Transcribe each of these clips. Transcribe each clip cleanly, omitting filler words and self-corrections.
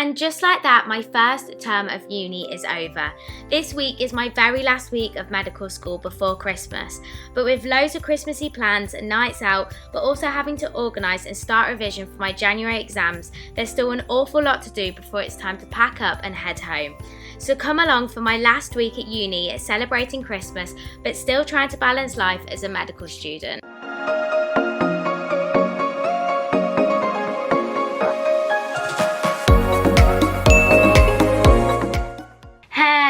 And just like that, my first term of uni is over. This week is my very last week of medical school before Christmas. But with loads of Christmassy plans and nights out, but also having to organise and start revision for my January exams, there's still an awful lot to do before it's time to pack up and head home. So come along for my last week at uni, celebrating Christmas, but still trying to balance life as a medical student.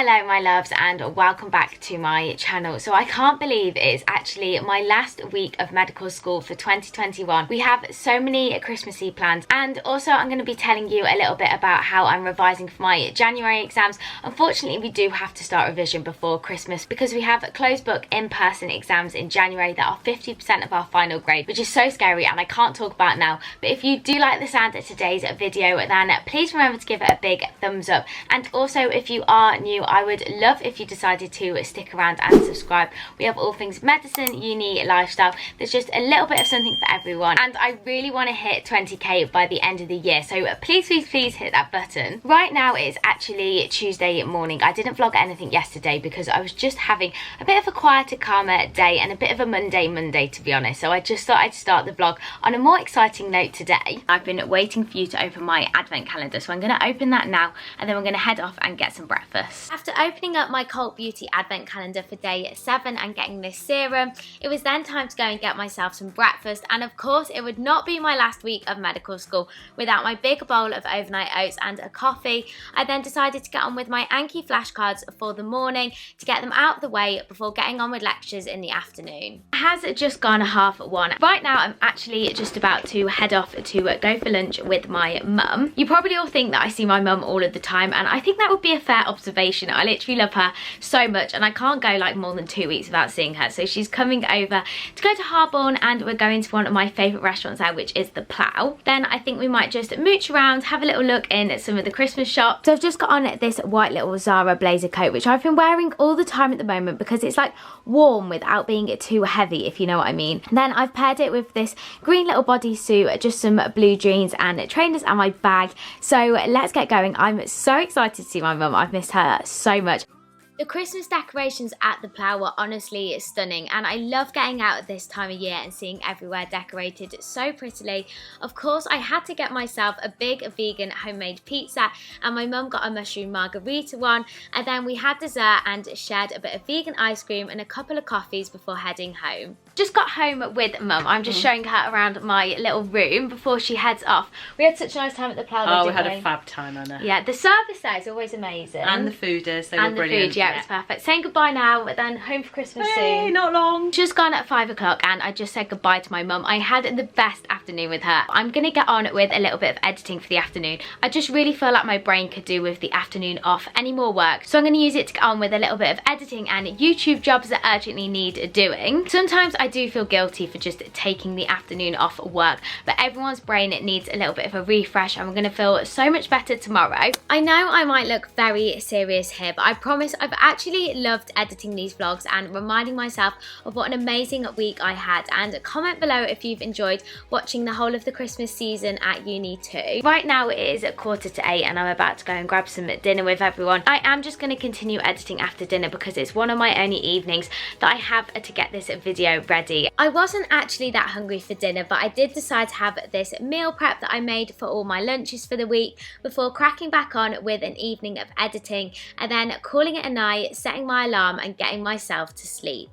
Hello my loves and welcome back to my channel. So I can't believe it's actually my last week of medical school for 2021. We have so many Christmassy plans, and also I'm going to be telling you a little bit about how I'm revising for my January exams. Unfortunately, we do have to start revision before Christmas because we have closed book in-person exams in January that are 50% of our final grade, which is so scary and I can't talk about now. But if you do like the sound of today's video, then please remember to give it a big thumbs up. And also, if you are new, I would love if you decided to stick around and subscribe. We have all things medicine, uni, lifestyle. There's just a little bit of something for everyone, and I really want to hit 20k by the end of the year, so please hit that button. Right now it's actually Tuesday morning. I didn't vlog anything yesterday because I was just having a bit of a quieter, calmer day and a bit of a Monday to be honest, so I just thought I'd start the vlog on a more exciting note today. I've been waiting for you to open my advent calendar, so I'm going to open that now and then we're going to head off and get some breakfast. After opening up my Cult Beauty advent calendar for day 7 and getting this serum, it was then time to go and get myself some breakfast, and of course it would not be my last week of medical school without my big bowl of overnight oats and a coffee. I then decided to get on with my Anki flashcards for the morning to get them out of the way before getting on with lectures in the afternoon. It has just gone 1:30. Right now I'm actually just about to head off to go for lunch with my mum. You probably all think that I see my mum all of the time, and I think that would be a fair observation. I literally love her so much and I can't go like more than 2 weeks without seeing her. So she's coming over to go to Harborne and we're going to one of my favourite restaurants there, which is the Plough. Then I think we might just mooch around, have a little look in at some of the Christmas shops. So I've just got on this white little Zara blazer coat, which I've been wearing all the time at the moment because it's like warm without being too heavy, if you know what I mean. And then I've paired it with this green little bodysuit, just some blue jeans and trainers and my bag. So let's get going. I'm so excited to see my mum. I've missed her so much. The Christmas decorations at the Plough were honestly stunning, and I love getting out at this time of year and seeing everywhere decorated so prettily. Of course, I had to get myself a big vegan homemade pizza, and my mum got a mushroom margarita one, and then we had dessert and shared a bit of vegan ice cream and a couple of coffees before heading home. Just got home with mum. I'm just showing her around my little room before she heads off. We had such a nice time at the Plough. Oh, we had a fab time, Anna. Yeah, the service there is always amazing. And the fooders, they were brilliant. Yeah, it was perfect. Saying goodbye now, but then home for Christmas soon. Not long. Just gone at 5 o'clock and I just said goodbye to my mum. I had the best afternoon with her. I'm gonna get on with a little bit of editing for the afternoon. I just really feel like my brain could do with the afternoon off any more work. So I'm gonna use it to get on with a little bit of editing and YouTube jobs that urgently need doing. Sometimes I do feel guilty for just taking the afternoon off work, but everyone's brain needs a little bit of a refresh and we're gonna feel so much better tomorrow. I know I might look very serious here, but I promise I've actually loved editing these vlogs and reminding myself of what an amazing week I had. And comment below if you've enjoyed watching the whole of the Christmas season at uni too. Right now it is 7:45 and I'm about to go and grab some dinner with everyone. I am just going to continue editing after dinner because it's one of my only evenings that I have to get this video ready. I wasn't actually that hungry for dinner, but I did decide to have this meal prep that I made for all my lunches for the week before cracking back on with an evening of editing and then calling it a night, setting my alarm and getting myself to sleep.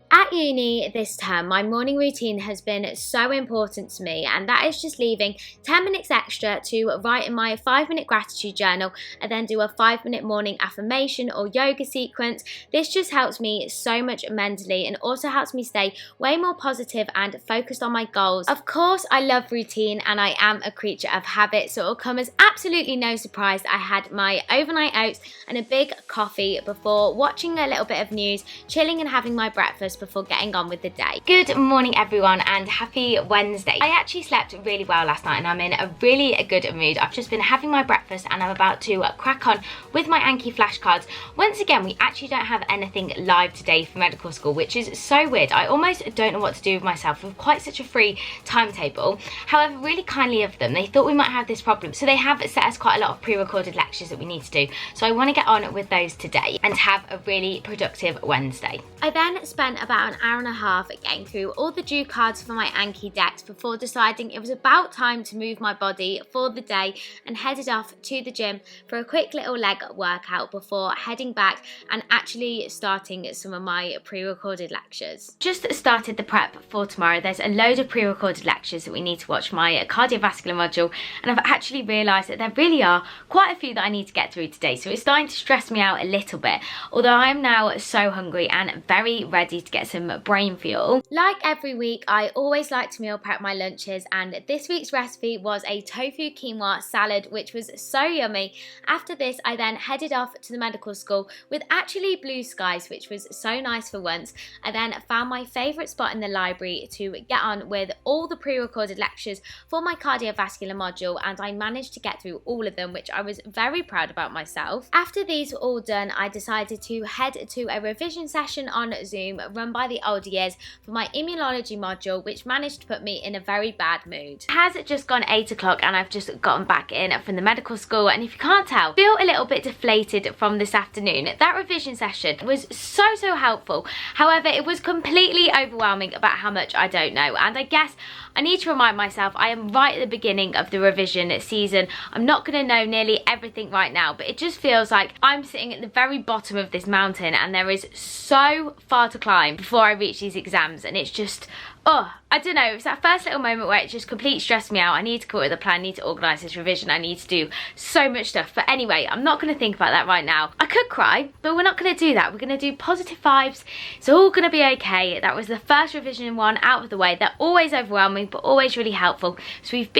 At uni this term, my morning routine has been so important to me, and that is just leaving 10 minutes extra to write in my 5-minute gratitude journal and then do a 5-minute morning affirmation or yoga sequence. This just helps me so much mentally and also helps me stay way more positive and focused on my goals. Of course, I love routine and I am a creature of habit, so it'll come as absolutely no surprise that I had my overnight oats and a big coffee before watching a little bit of news, chilling and having my breakfast breakfast before getting on with the day. Good morning everyone and happy Wednesday. I actually slept really well last night and I'm in a really good mood. I've just been having my breakfast and I'm about to crack on with my Anki flashcards. Once again, we actually don't have anything live today for medical school, which is so weird. I almost don't know what to do with myself with quite such a free timetable. However, really kindly of them, they thought we might have this problem, so they have set us quite a lot of pre-recorded lectures that we need to do. So I want to get on with those today and have a really productive Wednesday. I then spent about an hour and a half getting through all the due cards for my Anki decks before deciding it was about time to move my body for the day and headed off to the gym for a quick little leg workout before heading back and actually starting some of my pre-recorded lectures. Just started the prep for tomorrow. There's a load of pre-recorded lectures that we need to watch my cardiovascular module, and I've actually realised that there really are quite a few that I need to get through today, so it's starting to stress me out a little bit, although I am now so hungry and very ready to get some brain fuel. Like every week, I always like to meal prep my lunches, and this week's recipe was a tofu quinoa salad, which was so yummy. After this, I then headed off to the medical school with actually blue skies, which was so nice for once. I then found my favourite spot in the library to get on with all the pre-recorded lectures for my cardiovascular module, and I managed to get through all of them, which I was very proud about myself. After these were all done, I decided to head to a revision session on Zoom run by the older years for my immunology module, which managed to put me in a very bad mood. It has just gone 8 o'clock and I've just gotten back in from the medical school, and if you can't tell, I feel a little bit deflated from this afternoon. That revision session was so helpful. However, it was completely overwhelming about how much I don't know, and I guess I need to remind myself I am right at the beginning of the revision season. I'm not going to know nearly everything right now, but it just feels like I'm sitting at the very bottom of this mountain and there is so far to climb before I reach these exams, and it's just, oh, I don't know, it's that first little moment where it just completely stressed me out. I need to come up with a plan, I need to organise this revision, I need to do so much stuff. But anyway, I'm not going to think about that right now. I could cry, but we're not going to do that. We're going to do positive vibes. It's all going to be okay. That was the first revision one out of the way. They're always overwhelming, but always really helpful. So we've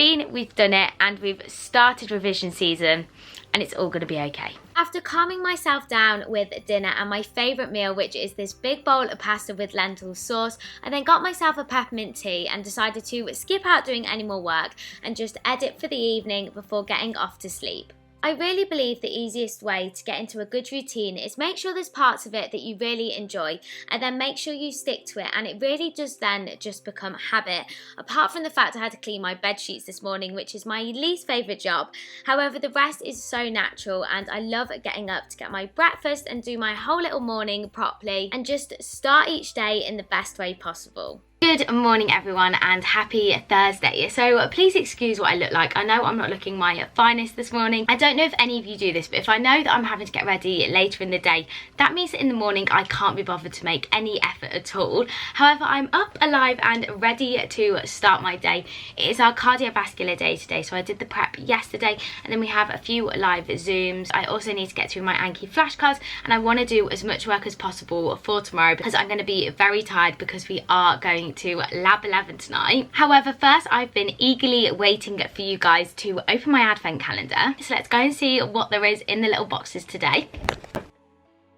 done it, and we've started revision season, and it's all going to be okay. After calming myself down with dinner and my favourite meal, which is this big bowl of pasta with lentil sauce, I then got myself a peppermint tea and decided to skip out doing any more work and just edit for the evening before getting off to sleep. I really believe the easiest way to get into a good routine is make sure there's parts of it that you really enjoy, and then make sure you stick to it, and it really does then just become habit. Apart from the fact I had to clean my bed sheets this morning, which is my least favourite job. However, the rest is so natural, and I love getting up to get my breakfast and do my whole little morning properly and just start each day in the best way possible. Good morning everyone and happy Thursday. So please excuse what I look like. I know I'm not looking my finest this morning. I don't know if any of you do this, but if I know that I'm having to get ready later in the day, that means that in the morning I can't be bothered to make any effort at all. However, I'm up, alive and ready to start my day. It is our cardiovascular day today, so I did the prep yesterday and then we have a few live Zooms. I also need to get through my Anki flashcards, and I want to do as much work as possible for tomorrow because I'm going to be very tired because we are going to Lab 11 tonight. However, first I've been eagerly waiting for you guys to open my advent calendar. So let's go and see what there is in the little boxes today.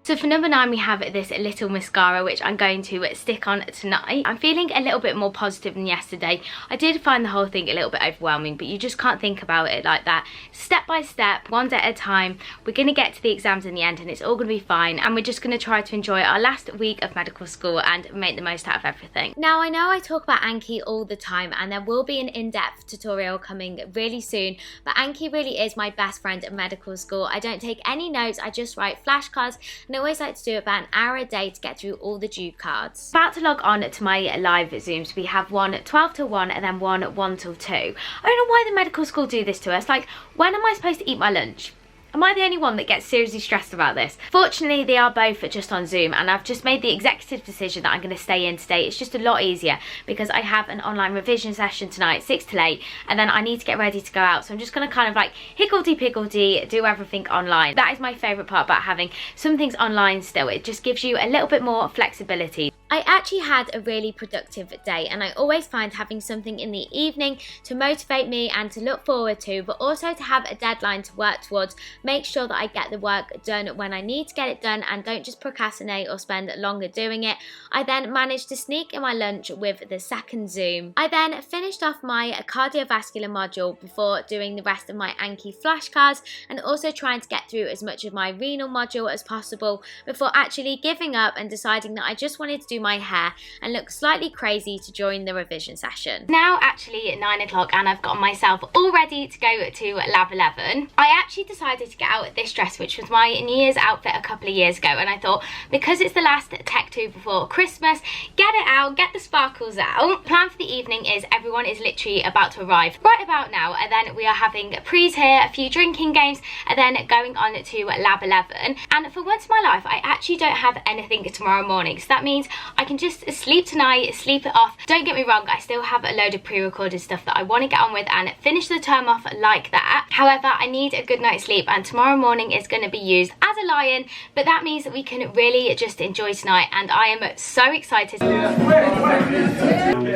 So for number 9 we have this little mascara which I'm going to stick on tonight. I'm feeling a little bit more positive than yesterday. I did find the whole thing a little bit overwhelming, but you just can't think about it like that. Step by step, one day at a time. We're going to get to the exams in the end and it's all going to be fine, and we're just going to try to enjoy our last week of medical school and make the most out of everything. Now I know I talk about Anki all the time and there will be an in-depth tutorial coming really soon, but Anki really is my best friend at medical school. I don't take any notes, I just write flashcards, and I always like to do about an hour a day to get through all the due cards. About to log on to my live Zooms. We have one 12 till 1 and then one 1 till 2. I don't know why the medical school do this to us. Like, when am I supposed to eat my lunch? Am I the only one that gets seriously stressed about this? Fortunately, they are both just on Zoom, and I've just made the executive decision that I'm going to stay in today. It's just a lot easier because I have an online revision session tonight, 6 till 8, and then I need to get ready to go out. So I'm just going to kind of like higgledy-piggledy do everything online. That is my favourite part about having some things online still. It just gives you a little bit more flexibility. I actually had a really productive day, and I always find having something in the evening to motivate me and to look forward to, but also to have a deadline to work towards, make sure that I get the work done when I need to get it done and don't just procrastinate or spend longer doing it. I then managed to sneak in my lunch with the second Zoom. I then finished off my cardiovascular module before doing the rest of my Anki flashcards, and also trying to get through as much of my renal module as possible before actually giving up and deciding that I just wanted to do my hair and look slightly crazy to join the revision session. Now actually 9 o'clock and I've got myself all ready to go to Lab 11. I actually decided to get out this dress, which was my New Year's outfit a couple of years ago, and I thought because it's the last Tech 2 before Christmas, get it out, get the sparkles out. The plan for the evening is everyone is literally about to arrive right about now, and then we are having prees here, a few drinking games, and then going on to Lab 11. And for once in my life, I actually don't have anything tomorrow morning, so that means I can just sleep tonight, sleep it off. Don't get me wrong, I still have a load of pre-recorded stuff that I want to get on with and finish the term off like that. However, I need a good night's sleep, and tomorrow morning is going to be used as a lie-in, but that means that we can really just enjoy tonight, and I am so excited.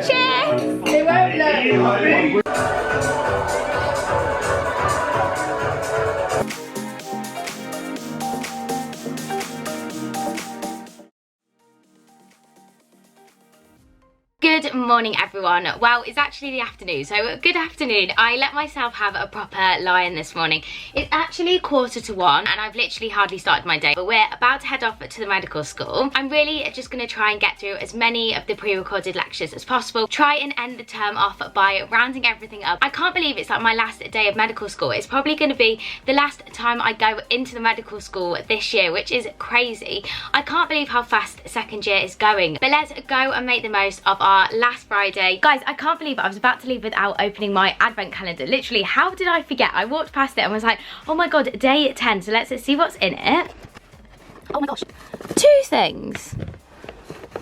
Cheers! Good morning everyone. Well, it's actually the afternoon, so good afternoon. I let myself have a proper lie-in this morning. It's actually 1:45 and I've literally hardly started my day, but we're about to head off to the medical school. I'm really just going to try and get through as many of the pre-recorded lectures as possible, try and end the term off by rounding everything up. I can't believe it's like my last day of medical school. It's probably going to be the last time I go into the medical school this year, which is crazy. I can't believe how fast second year is going, but let's go and make the most of our last Friday. Guys, I can't believe I was about to leave without opening my advent calendar. Literally, how did I forget? I walked past it and was like, oh my god, day 10. So let's see what's in it. Oh my gosh, 2 things.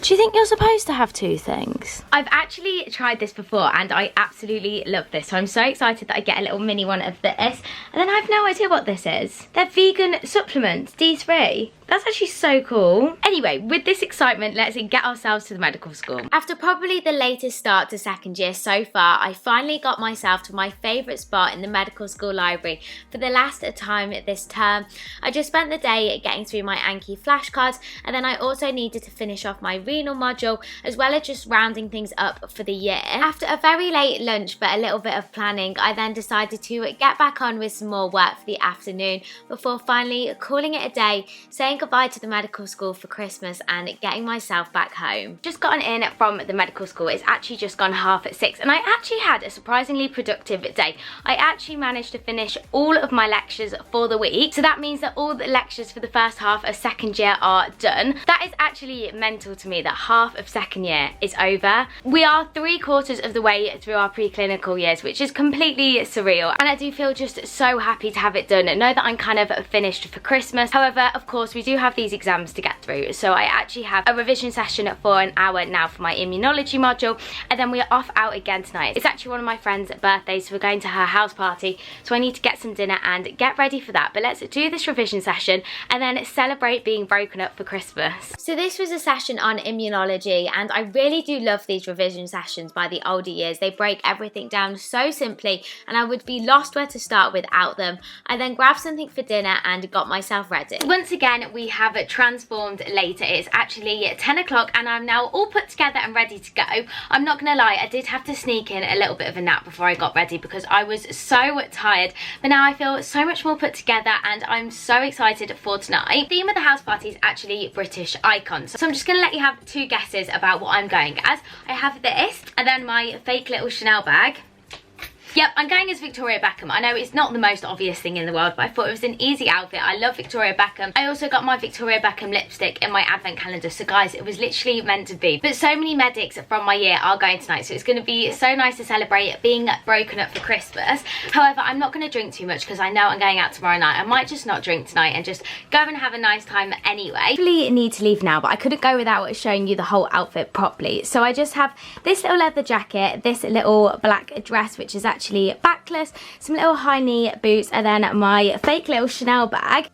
Do you think you're supposed to have 2 things? I've actually tried this before and I absolutely love this. So I'm so excited that I get a little mini one of this. And then I have no idea what this is. They're vegan supplements, D3. That's actually so cool. Anyway, with this excitement, let's get ourselves to the medical school. After probably the latest start to second year so far, I finally got myself to my favourite spot in the medical school library for the last time this term. I just spent the day getting through my Anki flashcards, and then I also needed to finish off my renal module, as well as just rounding things up for the year. After a very late lunch but a little bit of planning, I then decided to get back on with some more work for the afternoon before finally calling it a day, saying goodbye to the medical school for Christmas and getting myself back home. Just gotten in from the medical school. It's actually just gone 6:30 and I actually had a surprisingly productive day. I actually managed to finish all of my lectures for the week, so that means that all the lectures for the first half of second year are done. That is actually mental to me that half of second year is over. We are 3/4 of the way through our preclinical years, which is completely surreal, and I do feel just so happy to have it done and know that I'm kind of finished for Christmas. However, of course, we do have these exams to get through, so I actually have a revision session for an hour now for my immunology module, and then we're off out again tonight. It's actually one of my friend's birthdays, so we're going to her house party, so I need to get some dinner and get ready for that. But let's do this revision session and then celebrate being broken up for Christmas. So this was a session on immunology, and I really do love these revision sessions by the older years. They break everything down so simply, and I would be lost where to start without them. I then grabbed something for dinner and got myself ready. Once again, we have transformed later. It's actually 10 o'clock and I'm now all put together and ready to go. I'm not gonna lie, I did have to sneak in a little bit of a nap before I got ready because I was so tired, but now I feel so much more put together and I'm so excited for tonight. The theme of the house party is actually British icons, so I'm just gonna let you have 2 guesses about what I'm going as. I have this and then my fake little Chanel bag. Yep, I'm going as Victoria Beckham. I know it's not the most obvious thing in the world, but I thought it was an easy outfit. I love Victoria Beckham. I also got my Victoria Beckham lipstick in my advent calendar, so guys, it was literally meant to be. But so many medics from my year are going tonight, so it's going to be so nice to celebrate being broken up for Christmas. However, I'm not going to drink too much because I know I'm going out tomorrow night. I might just not drink tonight and just go and have a nice time anyway. I really need to leave now, but I couldn't go without showing you the whole outfit properly. So I just have this little leather jacket, this little black dress, which is actually backless, some little high knee boots, and then my fake little Chanel bag.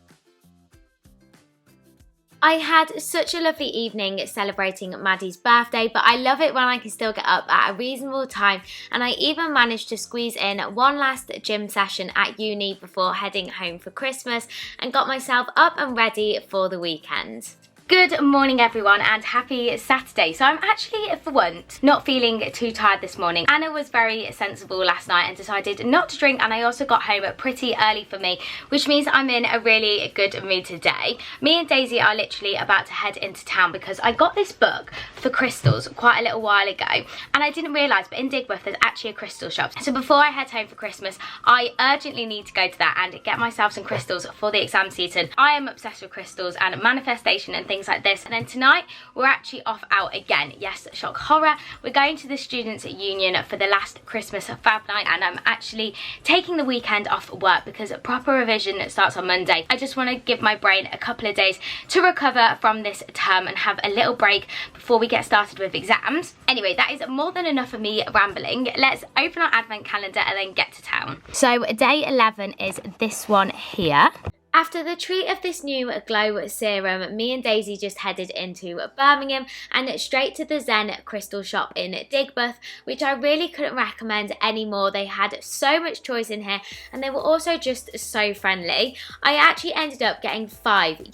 I had such a lovely evening celebrating Maddie's birthday, but I love it when I can still get up at a reasonable time, and I even managed to squeeze in one last gym session at uni before heading home for Christmas and got myself up and ready for the weekend. Good morning everyone and happy Saturday. So I'm actually, for once, not feeling too tired this morning. Anna was very sensible last night and decided not to drink, and I also got home pretty early for me, which means I'm in a really good mood today. Me and Daisy are literally about to head into town because I got this book for crystals quite a little while ago, and I didn't realise, but in Digbeth there's actually a crystal shop. So before I head home for Christmas, I urgently need to go to that and get myself some crystals for the exam season. I am obsessed with crystals and manifestation and things like this. And then tonight we're actually off out again. Yes, shock horror. We're going to the Students' Union for the last Christmas fab night, and I'm actually taking the weekend off work because proper revision starts on Monday. I just want to give my brain a couple of days to recover from this term and have a little break before we get started with exams. Anyway, that is more than enough of me rambling. Let's open our advent calendar and then get to town. So day 11 is this one here. After the treat of this new glow serum, me and Daisy just headed into Birmingham and straight to the Zen crystal shop in Digbeth, which I really couldn't recommend anymore. They had so much choice in here and they were also just so friendly. I actually ended up getting 5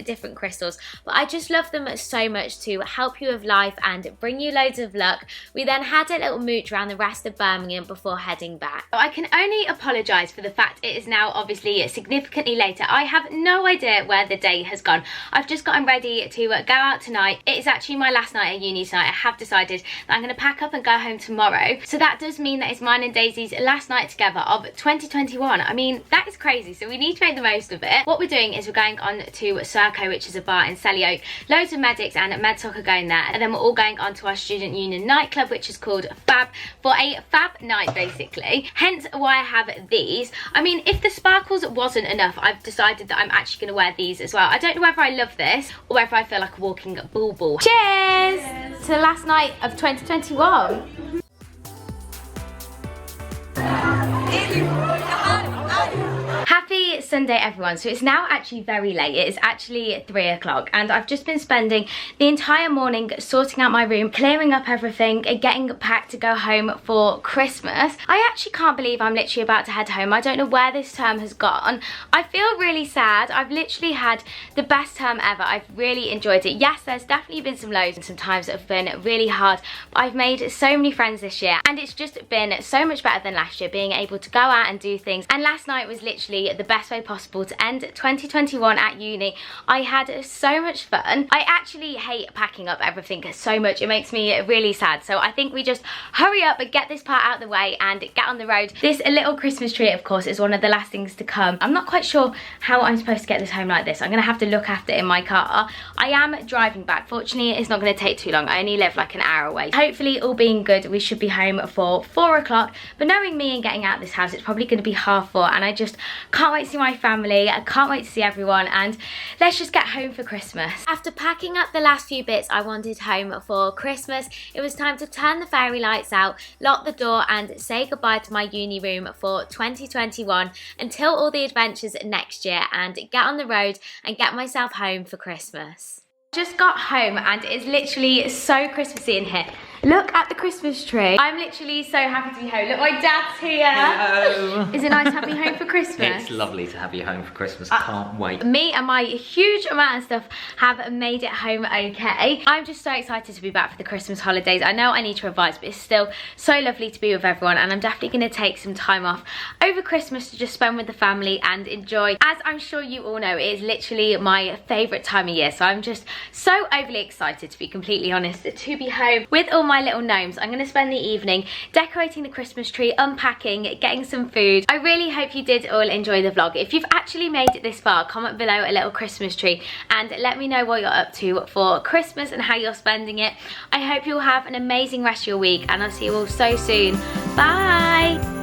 different crystals, but I just love them so much to help you with life and bring you loads of luck. We then had a little mooch around the rest of Birmingham before heading back. I can only apologise for the fact it is now obviously significantly later. I have no idea where the day has gone. I've just gotten ready to go out tonight. It is actually my last night at uni tonight. I have decided that I'm going to pack up and go home tomorrow. So that does mean that it's mine and Daisy's last night together of 2021. I mean, that is crazy. So we need to make the most of it. What we're doing is we're going on to Serco, which is a bar in Selly Oak. Loads of medics and medsoc are going there. And then we're all going on to our Student Union nightclub, which is called Fab, for a fab night basically. Hence why I have these. I mean, if the sparkles wasn't enough, I've decided that I'm actually going to wear these as well. I don't know whether I love this or whether I feel like a walking bauble. Cheers! Cheers to the last night of 2021. Happy Sunday everyone. So it's now actually very late. It is actually 3 o'clock and I've just been spending the entire morning sorting out my room, clearing up everything and getting packed to go home for Christmas. I actually can't believe I'm literally about to head home. I don't know where this term has gone. I feel really sad. I've literally had the best term ever. I've really enjoyed it. Yes, there's definitely been some lows and some times that have been really hard, but I've made so many friends this year and it's just been so much better than last year, being able to go out and do things. And last night was literally the best way possible to end 2021 at uni. I had so much fun. I actually hate packing up everything so much. It makes me really sad. So I think we just hurry up and get this part out of the way and get on the road. This little Christmas tree, of course, is one of the last things to come. I'm not quite sure how I'm supposed to get this home like this. I'm gonna have to look after it in my car. I am driving back. Fortunately, it's not gonna take too long. I only live like an hour away. Hopefully, all being good, we should be home for 4 o'clock. But knowing me and getting out of this house, it's probably gonna be 4:30, and I just can't wait to see my family. I can't wait to see everyone, and let's just get home for Christmas. After packing up the last few bits I wanted home for Christmas, it was time to turn the fairy lights out, lock the door and say goodbye to my uni room for 2021 until all the adventures next year, and get on the road and get myself home for Christmas. Just got home and it's literally so Christmassy in here. Look at the Christmas tree. I'm literally so happy to be home. Look, my dad's here. Hello. Is it nice to have you home for Christmas? It's lovely to have you home for Christmas. Can't wait. Me and my huge amount of stuff have made it home okay. I'm just so excited to be back for the Christmas holidays. I know I need to revise, but it's still so lovely to be with everyone, and I'm definitely going to take some time off over Christmas to just spend with the family and enjoy. As I'm sure you all know, it is literally my favourite time of year, so I'm just so overly excited, to be completely honest, to be home with all my little gnomes. I'm going to spend the evening decorating the Christmas tree, unpacking, getting some food. I really hope you did all enjoy the vlog. If you've actually made it this far, comment below a little Christmas tree and let me know what you're up to for Christmas and how you're spending it. I hope you'll have an amazing rest of your week, and I'll see you all so soon. Bye!